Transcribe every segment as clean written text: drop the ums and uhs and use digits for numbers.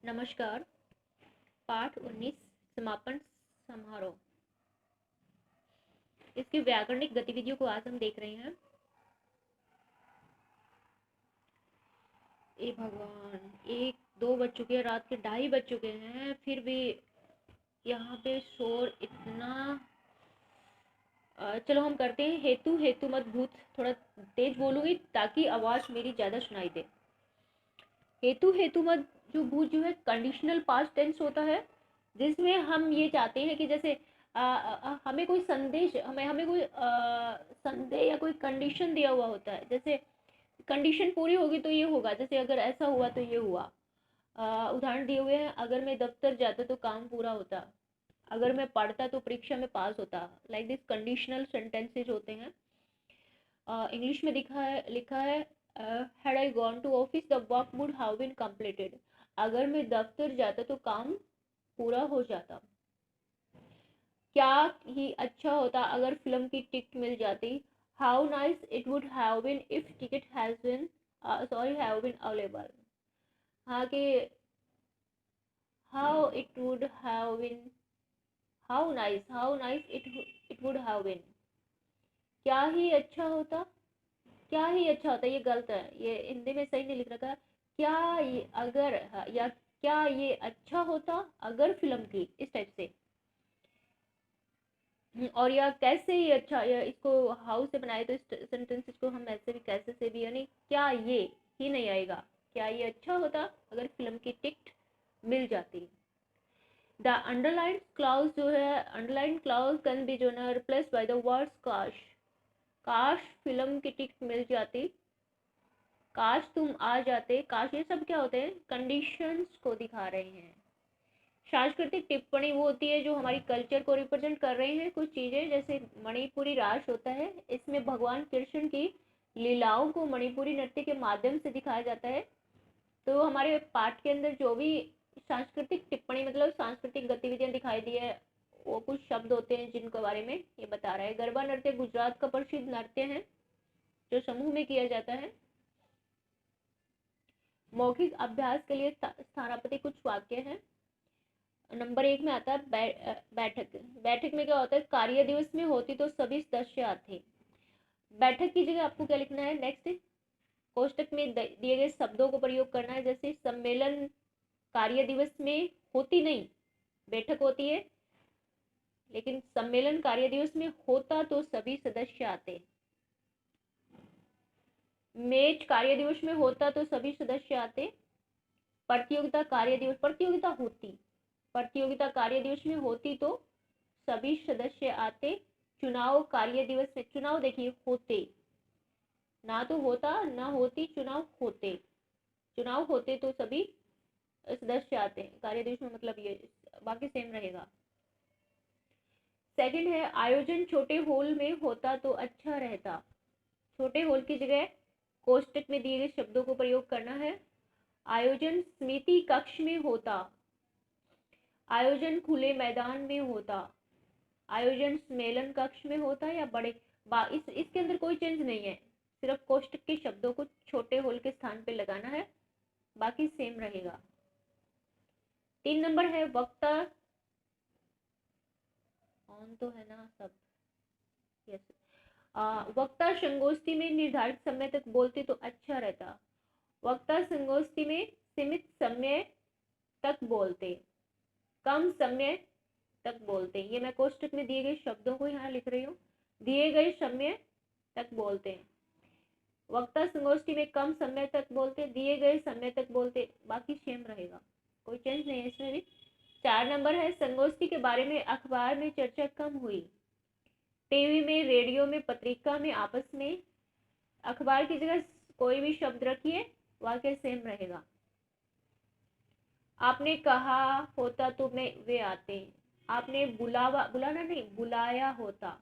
नमस्कार। पाठ 19 समापन समारोह। इसकी व्याकरणिक गतिविधियों को आज हम देख रहे हैं। ए भगवान, 1-2 बज चुके हैं, रात के 2:30 बज चुके हैं, फिर भी यहाँ पे शोर इतना। चलो हम करते हैं हेतु हेतु मत भूत। थोड़ा तेज बोलूंगी ताकि आवाज मेरी ज्यादा सुनाई दे। हेतु हेतु मत जो भूत जो है कंडीशनल पास्ट टेंस होता है, जिसमें हम ये चाहते हैं कि जैसे हमें कोई संदेश, हमें हमें कोई संदेह या कोई कंडीशन दिया हुआ होता है। जैसे कंडीशन पूरी होगी तो ये होगा, जैसे अगर ऐसा हुआ तो ये हुआ। उदाहरण दिए हुए हैं, अगर मैं दफ्तर जाता तो काम पूरा होता, अगर मैं पढ़ता तो परीक्षा में पास होता। लाइक दिस कंडीशनल सेंटेंसेज होते हैं। इंग्लिश में लिखा है had I gone to office the work would have been completed। अगर मैं दफ्तर जाता तो काम पूरा हो जाता। क्या ही अच्छा होता अगर फिल्म की टिकट मिल जाती। How nice it would have been if ticket has been have been available. हाँ कि how it would have been, how nice it would have been. क्या ही अच्छा होता, क्या ही अच्छा होता, ये गलत है, ये हिंदी में सही नहीं लिख रखा। क्या ये अगर, या क्या ये अच्छा होता अगर फिल्म की, इस टाइप से। और या कैसे ही अच्छा, या इसको हाउ से बनाए तो इस सेंटेंस को हम ऐसे भी कैसे से भी, यानी क्या ये ही नहीं आएगा। क्या ये अच्छा होता अगर फिल्म की टिकट मिल जाती। द अंडरलाइन क्लाउज जो है, अंडरलाइन क्लाउज कैन बी जो है रिप्लेस बाय द वर्ड्स काश। काश फिल्म की टिकट मिल जाती, काश तुम आ जाते। काश, ये सब क्या होते हैं, कंडीशंस को दिखा रहे हैं। सांस्कृतिक टिप्पणी वो होती है जो हमारी कल्चर को रिप्रेजेंट कर रहे हैं कुछ चीजें। जैसे मणिपुरी रास होता है, इसमें भगवान कृष्ण की लीलाओं को मणिपुरी नृत्य के माध्यम से दिखाया जाता है। तो हमारे पाठ के अंदर जो भी सांस्कृतिक टिप्पणी मतलब सांस्कृतिक गतिविधियां दिखाई दी है, वो कुछ शब्द होते हैं जिनके बारे में ये बता रहा है। गरबा नृत्य गुजरात का प्रसिद्ध नृत्य है जो समूह में किया जाता है। मौखिक अभ्यास के लिए स्थानापति कुछ वाक्य हैं। नंबर 1 में आता है बैठक। बैठक में क्या होता है, कार्य दिवस में होती तो सभी सदस्य आते। बैठक की जगह आपको क्या लिखना है, नेक्स्ट कोष्टक में दिए गए शब्दों को प्रयोग करना है। जैसे सम्मेलन कार्य दिवस में होती नहीं, बैठक होती है, लेकिन सम्मेलन कार्य दिवस में होता तो सभी सदस्य आते। मेज कार्य दिवस में होता तो सभी सदस्य आते। प्रतियोगिता कार्य दिवस, प्रतियोगिता होती, प्रतियोगिता कार्य दिवस में होती तो सभी सदस्य आते। चुनाव कार्य दिवस में, चुनाव देखिए होते, ना तो होता ना होती, चुनाव होते। चुनाव होते तो सभी सदस्य आते हैं कार्य दिवस में, मतलब ये बाकी सेम रहेगा। सेकंड है आयोजन छोटे हॉल में होता तो अच्छा रहता। छोटे हॉल की जगह कोष्टक में दिए गए शब्दों को प्रयोग करना है। आयोजन समिति कक्ष में होता, आयोजन खुले मैदान में होता, आयोजन सम्मेलन कक्ष में होता या बड़े इसके अंदर कोई चेंज नहीं है, सिर्फ कोष्टक के शब्दों को छोटे होल के स्थान पे लगाना है, बाकी सेम रहेगा। 3 नंबर है वक्ता। ऑन तो है ना सब, यस। वक्ता संगोष्ठी में निर्धारित समय तक बोलते तो अच्छा रहता। वक्ता संगोष्ठी में सीमित समय तक बोलते, कम समय तक बोलते। ये मैं कोष्टक में दिए गए शब्दों को यहाँ लिख रही हूँ। दिए गए समय तक बोलते हैं, वक्ता संगोष्ठी में कम समय तक बोलते, दिए गए समय तक बोलते, बाकी सेम रहेगा, कोई चेंज नहीं है इसमें भी। 4 नंबर है संगोष्ठी के बारे में अखबार में चर्चा कम हुई। टीवी में, रेडियो में, पत्रिका में, आपस में। अखबार की जगह कोई भी शब्द रखिए, वाक्य सेम रहेगा। आपने कहा होता तो मैं वे आते। आपने बुलाना नहीं, बुलाया होता।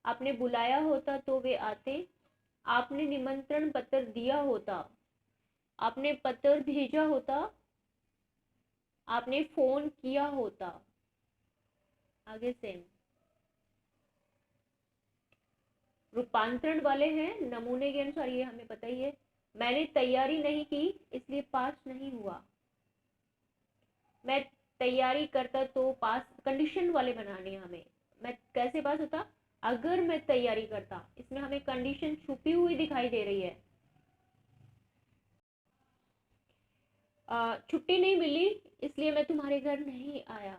आपने बुलाया होता तो वे आते। आपने निमंत्रण पत्र दिया होता, आपने पत्र भेजा होता, आपने फोन किया होता, आगे सेम। रूपांतरण वाले हैं नमूने के अनुसार, ये हमें पता ही है। मैंने तैयारी नहीं की इसलिए पास नहीं हुआ। मैं तैयारी करता तो पास, कंडीशन वाले बनाने हैं हमें। मैं कैसे पास होता, अगर मैं तैयारी करता। इसमें हमें कंडीशन छुपी हुई दिखाई दे रही है। छुट्टी नहीं मिली इसलिए मैं तुम्हारे घर नहीं आया।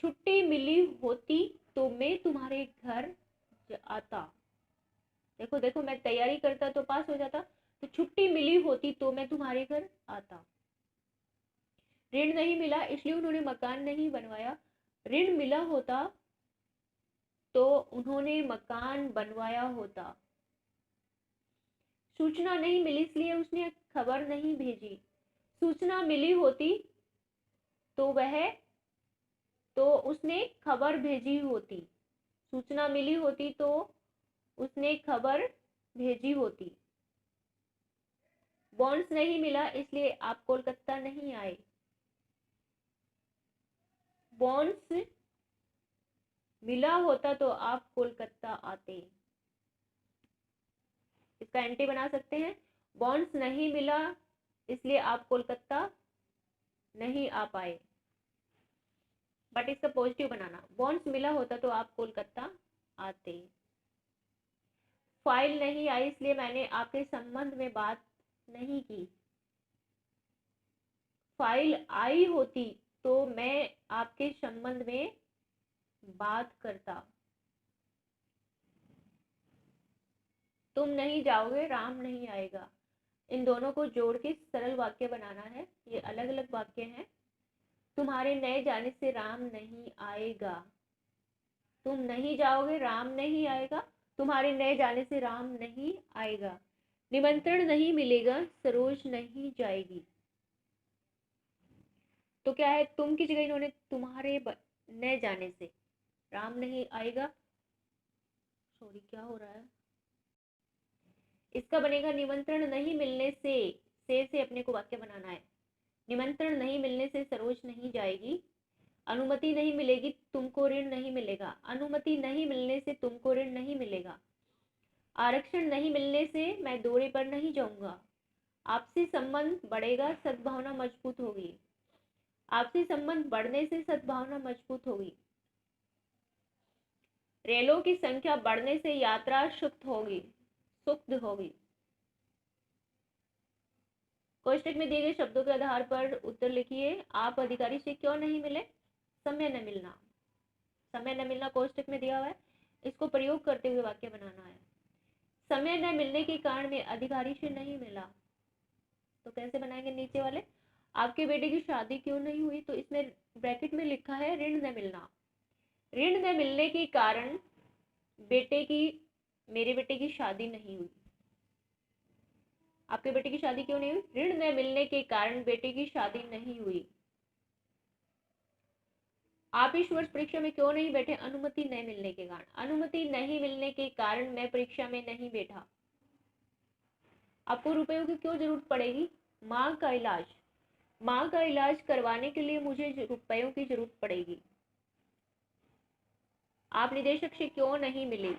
छुट्टी मिली होती तो मैं तुम्हारे घर आता। देखो देखो, मैं तैयारी करता तो पास हो जाता, तो छुट्टी मिली होती तो मैं तुम्हारे घर आता। ऋण नहीं मिला इसलिए उन्होंने मकान नहीं बनवाया। ऋण मिला होता तो उन्होंने मकान बनवाया होता। सूचना नहीं मिली इसलिए उसने खबर नहीं भेजी। सूचना मिली होती तो उसने खबर भेजी होती। सूचना मिली होती तो उसने खबर भेजी होती। बॉन्ड्स नहीं मिला इसलिए आप कोलकाता नहीं आए। बॉन्ड्स मिला होता तो आप कोलकाता आते। इसका एंटी बना सकते हैं, बॉन्ड्स नहीं मिला इसलिए आप कोलकाता नहीं आ पाए। बट इसका पॉजिटिव बनाना, बॉन्ड्स मिला होता तो आप कोलकाता आते। फाइल नहीं आई इसलिए मैंने आपके संबंध में बात नहीं की। फाइल आई होती तो मैं आपके संबंध में बात करता। तुम नहीं जाओगे, राम नहीं आएगा। इन दोनों को जोड़ के सरल वाक्य बनाना है। ये अलग अलग वाक्य हैं। तुम्हारे नए जाने से राम नहीं आएगा। तुम नहीं जाओगे, राम नहीं आएगा। तुम्हारे नए जाने से राम नहीं आएगा। निमंत्रण नहीं मिलेगा, सरोज नहीं जाएगी। तो क्या है, तुम की जगह इन्होंने तुम्हारे नए जाने से, राम नहीं आएगा। सॉरी, क्या हो रहा है। इसका बनेगा निमंत्रण नहीं मिलने से अपने को वाक्य बनाना है। निमंत्रण नहीं मिलने से सरोज नहीं जाएगी। अनुमति नहीं मिलेगी, तुमको ऋण नहीं मिलेगा। अनुमति नहीं मिलने से तुमको ऋण नहीं मिलेगा। आरक्षण नहीं मिलने से मैं दौरे पर नहीं जाऊंगा। आपसी संबंध बढ़ेगा, सद्भावना मजबूत होगी। आपसी संबंध बढ़ने से सद्भावना मजबूत होगी। रेलों की संख्या बढ़ने से यात्रा सुखद होगी। कोष्टक में दिए गए शब्दों के आधार पर उत्तर लिखिए। आप अधिकारी से क्यों नहीं मिले? समय न मिलना। समय न मिलना कोष्टक में दिया हुआ है, इसको प्रयोग करते हुए वाक्य बनाना है। समय न मिलने के कारण मैं अधिकारी से नहीं मिला। तो कैसे बनाएंगे नीचे वाले, आपके बेटे की शादी क्यों नहीं हुई, तो इसमें ब्रैकेट में लिखा है ऋण न मिलना। ऋण न मिलने के कारण मेरे बेटे की शादी नहीं हुई। आपके बेटे की शादी क्यों नहीं हुई? ऋण न मिलने के कारण बेटे की शादी नहीं हुई। आप इस वर्ष परीक्षा में क्यों नहीं बैठे? अनुमति नहीं मिलने के कारण। अनुमति नहीं मिलने के कारण मैं परीक्षा में नहीं बैठा। आपको रुपयों की क्यों जरूरत पड़ेगी? माँ का इलाज। माँ का इलाज करवाने के लिए मुझे रुपयों की जरूरत पड़ेगी। आप निदेशक से क्यों नहीं मिले?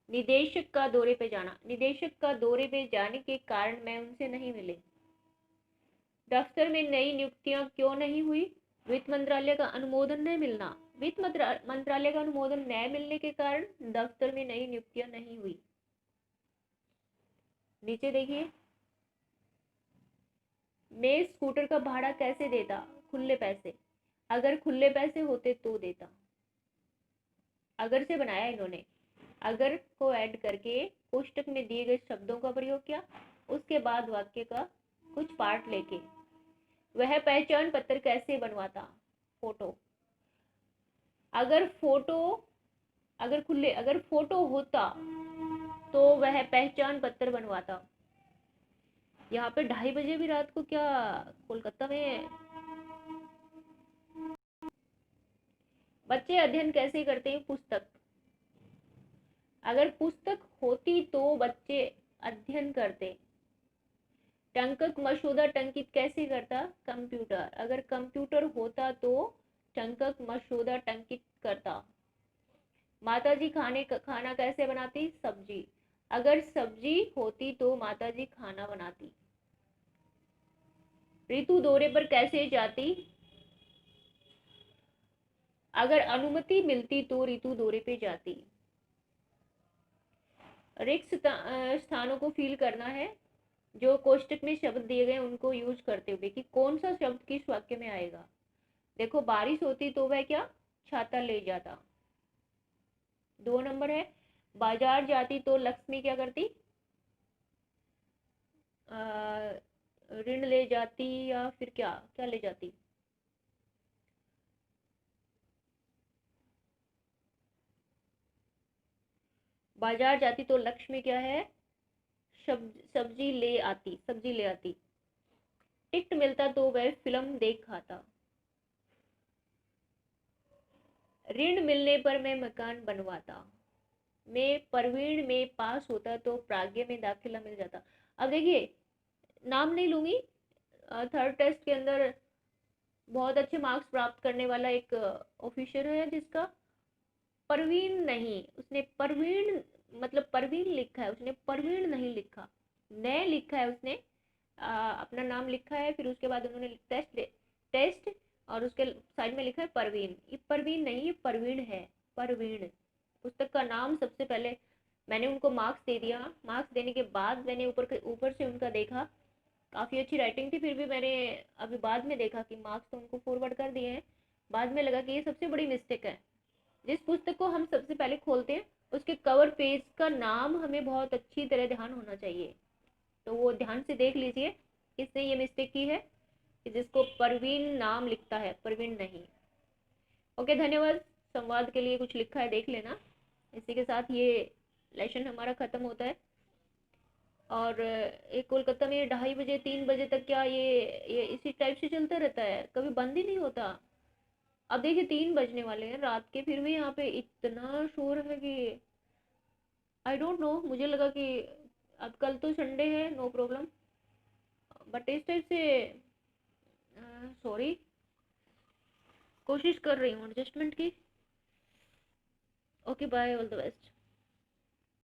निदेशक का दौरे पे जाना। निदेशक का दौरे पे जाने के कारण मैं उनसे नहीं मिले। दफ्तर में नई नियुक्तियां क्यों नहीं हुई? वित्त मंत्रालय का अनुमोदन नहीं मिलना। वित्त मंत्रालय का अनुमोदन न मिलने के कारण दफ्तर में नई नियुक्तियां नहीं हुई। नीचे देखिए, मैं स्कूटर का भाड़ा कैसे देता? खुले पैसे। अगर खुले पैसे होते तो देता। अगर से बनाया इन्होंने, अगर को ऐड करके कोष्टक में दिए गए शब्दों का प्रयोग किया, उसके बाद वाक्य का कुछ पार्ट लेके। वह पहचान पत्र कैसे बनवाता? फोटो। अगर फोटो होता तो वह पहचान पत्र बनवाता। यहाँ पे 2:30 बजे भी रात को क्या कोलकाता में? बच्चे अध्ययन कैसे करते हैं? पुस्तक। अगर पुस्तक होती तो बच्चे अध्ययन करते। टंकक मसौदा टंकित कैसे करता? कंप्यूटर। अगर कंप्यूटर होता तो टंकक मसौदा टंकित करता। माताजी खाना कैसे बनाती? सब्जी। अगर सब्जी होती तो माताजी खाना बनाती। ऋतु दौरे पर कैसे जाती? अगर अनुमति मिलती तो ऋतु दौरे पे जाती। रिक्त स्थानों को फिल करना है। जो कोष्टक में शब्द दिए गए उनको यूज करते हुए कि कौन सा शब्द किस वाक्य में आएगा। देखो, बारिश होती तो वह क्या छाता ले जाता। 2 नंबर है, बाजार जाती तो लक्ष्मी क्या करती? ऋण ले जाती या फिर क्या क्या ले जाती? बाजार जाती तो लक्ष्मी क्या है? सब्जी ले आती, सब्जी ले आती। टिकट मिलता तो वह फिल्म देख आता। ऋण मिलने पर मैं मकान बनवाता। मैं प्रवीण में पास होता तो प्राज्ञ में दाखिला मिल जाता। अब देखिए, नाम नहीं लूंगी। थर्ड टेस्ट के अंदर बहुत अच्छे मार्क्स प्राप्त करने वाला एक ऑफिसर है जिसका परवीन नहीं, उसने परवीन मतलब परवीन लिखा है, उसने परवीन नहीं लिखा, नए लिखा है उसने। अपना नाम लिखा है, फिर उसके बाद उन्होंने टेस्ट टेस्ट और उसके साइड में लिखा है परवीन। ये परवीन नहीं, ये परवीन है, परवीन। पुस्तक का नाम सबसे पहले मैंने उनको मार्क्स दे दिया। मार्क्स देने के बाद मैंने ऊपर से उनका देखा, काफ़ी अच्छी राइटिंग थी। फिर भी मैंने अभी बाद में देखा कि मार्क्स तो उनको फॉरवर्ड कर दिए हैं। बाद में लगा कि ये सबसे बड़ी मिस्टेक है। जिस पुस्तक को हम सबसे पहले खोलते हैं उसके कवर पेज का नाम हमें बहुत अच्छी तरह ध्यान होना चाहिए। तो वो ध्यान से देख लीजिए किसने ये मिस्टेक की है कि जिसको परवीन नाम लिखता है, परवीन नहीं। ओके, धन्यवाद। संवाद के लिए कुछ लिखा है, देख लेना। इसी के साथ ये लेसन हमारा ख़त्म होता है। और ये कोलकाता में 2:30 बजे 3 बजे तक क्या ये इसी टाइप से चलता रहता है, कभी बंद ही नहीं होता। अब देखिए 3 बजने वाले हैं रात के, फिर भी यहाँ पे इतना शोर है कि आई डोंट नो। मुझे लगा कि अब कल तो संडे है, नो प्रॉब्लम, बट इस टाइप से सॉरी, कोशिश कर रही हूँ एडजस्टमेंट की। Okay, bye, all the best.